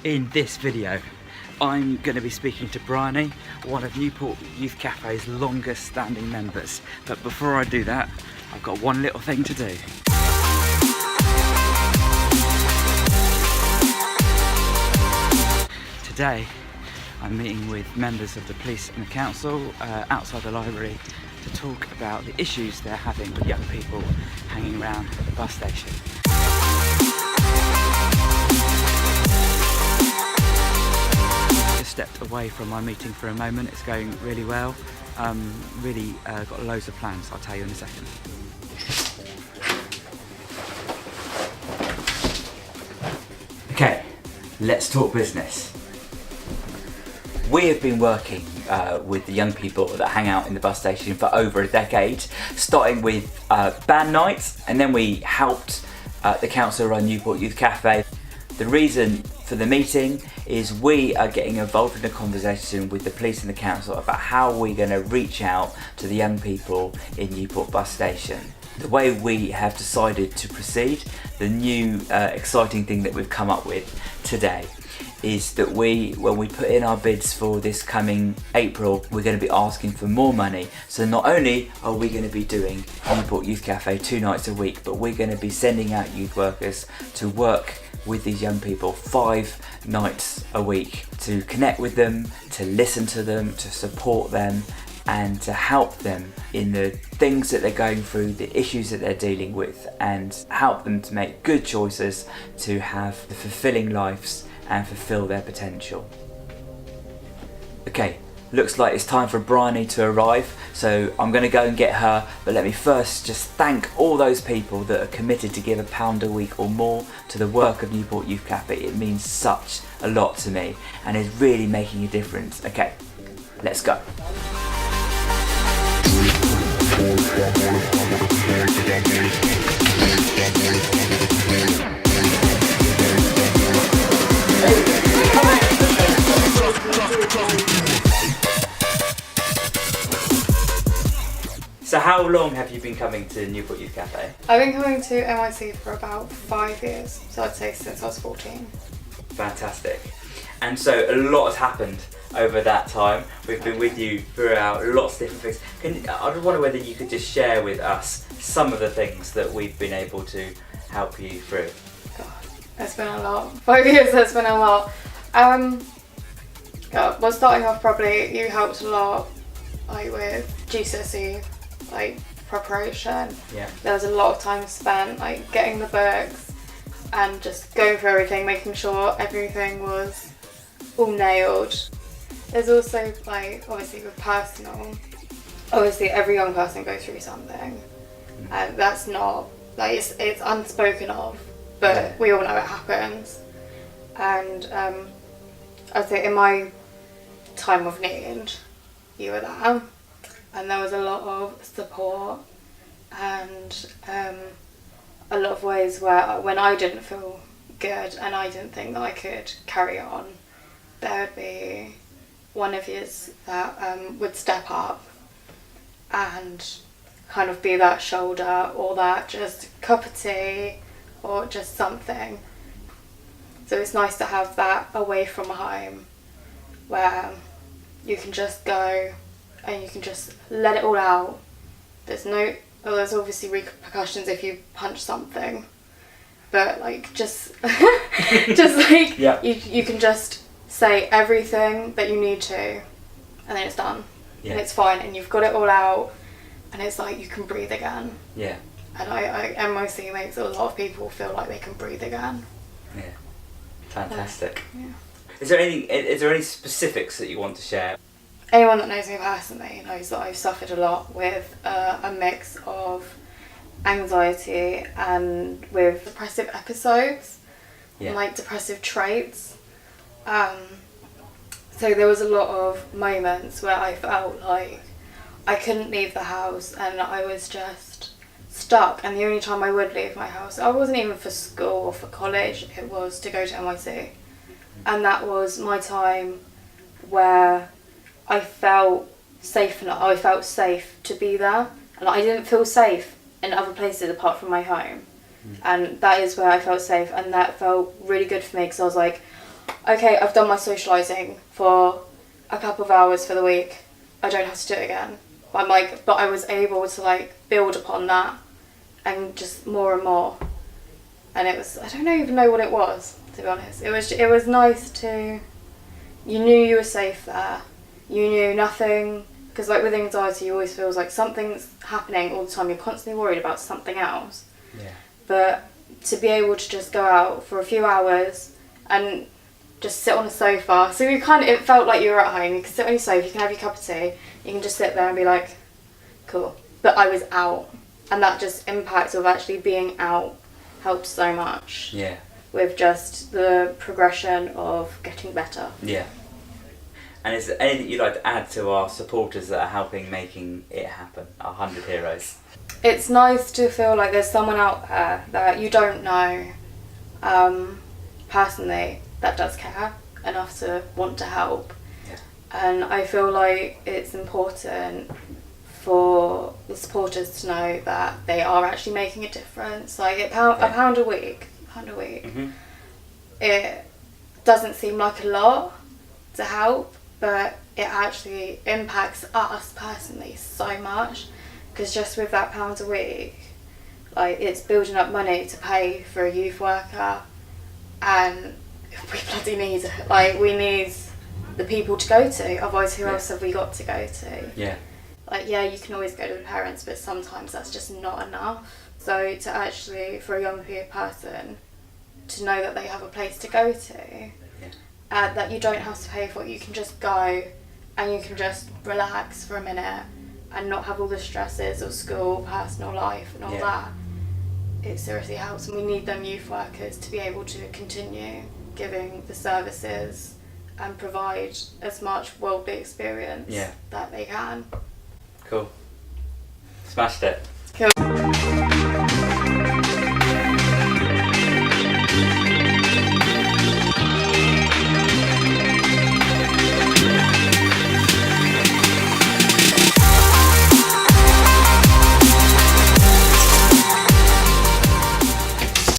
In this video, I'm going to be speaking to Bryony, one of Newport Youth Cafe's longest standing members. But before I do that, I've got one little thing to do. Today, I'm meeting with members of the police and the council outside the library to talk about the issues they're having with young people hanging around the bus station. Just stepped away from my meeting for a moment. It's going really well. Really got loads of plans. I'll tell you in a second. Okay, let's talk business. We have been working with the young people that hang out in the bus station for over a decade, starting with band nights, and then we helped the council run Newport Youth Cafe. The reason for the meeting is we are getting involved in a conversation with the police and the council about how we're going to reach out to the young people in Newport bus station. The way we have decided to proceed, the new exciting thing that we've come up with today, is that when we put in our bids for this coming April, we're going to be asking for more money. So not only are we going to be doing Newport Youth Cafe 2 nights a week, but we're going to be sending out youth workers to work with these young people 5 nights a week, to connect with them, to listen to them, to support them, and to help them in the things that they're going through, the issues that they're dealing with, and help them to make good choices to have the fulfilling lives and fulfill their potential. Okay, looks like it's time for Bryony to arrive, so I'm going to go and get her, but let me first just thank all those people that are committed to give £1 a week or more to the work of Newport Youth Cafe. It means such a lot to me and is really making a difference. Okay, let's go. So how long have you been coming to Newport Youth Cafe? I've been coming to NYC for about 5 years, so I'd say since I was 14. Fantastic. And so a lot has happened over that time. We've been with you throughout lots of different things. I just wonder whether you could just share with us some of the things that we've been able to help you through. God, it's been a lot. 5 years has been a lot. Well, starting off, probably you helped a lot, like with GCSE, like preparation. Yeah. There was a lot of time spent like getting the books and just going through everything, making sure everything was all nailed. There's also like, obviously with personal, obviously every young person goes through something, and that's not like it's unspoken of, but we all know it happens. And I'd say in my time of need, you were there, and there was a lot of support and a lot of ways where when I didn't feel good and I didn't think that I could carry on, there would be one of yous that would step up and kind of be that shoulder or that just cup of tea or just something. So it's nice to have that away from home where you can just go and you can just let it all out. There's obviously repercussions if you punch something, but like just like yeah. you can just say everything that you need to, and then it's done. Yeah. And it's fine, and you've got it all out, and it's like you can breathe again. Yeah. And NYC makes a lot of people feel like they can breathe again. Yeah. Fantastic. Yeah. Is there any specifics that you want to share? Anyone that knows me personally knows that I've suffered a lot with a mix of anxiety and with depressive episodes, and like depressive traits. So there was a lot of moments where I felt like I couldn't leave the house and I was just stuck, and the only time I would leave my house, I wasn't even for school or for college, it was to go to NYC. And that was my time where I felt safe enough. I felt safe to be there, and I didn't feel safe in other places apart from my home. And that is where I felt safe, and that felt really good for me because I was like, okay, I've done my socialising for a couple of hours for the week, I don't have to do it again. But I was able to like build upon that and just more and more. And it was, I don't even know what it was, to be honest. It was nice to, you knew you were safe there. You knew nothing, because like with anxiety, you always feels like something's happening all the time. You're constantly worried about something else. Yeah. But to be able to just go out for a few hours and just sit on a sofa. So it felt like you were at home. You can sit on your sofa, you can have your cup of tea, you can just sit there and be like, cool. But I was out. And that just impact of actually being out helped so much. Yeah. With just the progression of getting better. Yeah. And is there anything you'd like to add to our supporters that are helping making it happen, our 100 Heroes? It's nice to feel like there's someone out there that you don't know personally that does care enough to want to help. Yeah. And I feel like it's important for the supporters to know that they are actually making a difference. Like a pound a week. Mm-hmm. It doesn't seem like a lot to help, but it actually impacts us personally so much, because just with that £1 a week, like it's building up money to pay for a youth worker, and we bloody need it. Like we need the people to go to, otherwise who else have we got to go to? Yeah. Like you can always go to the parents, but sometimes that's just not enough. So to actually, for a young person, to know that they have a place to go to, that you don't have to pay for it, you can just go and you can just relax for a minute and not have all the stresses of school, personal life and all that. It seriously helps, and we need them youth workers to be able to continue giving the services and provide as much worldly experience that they can. Cool. Smashed it. Cool.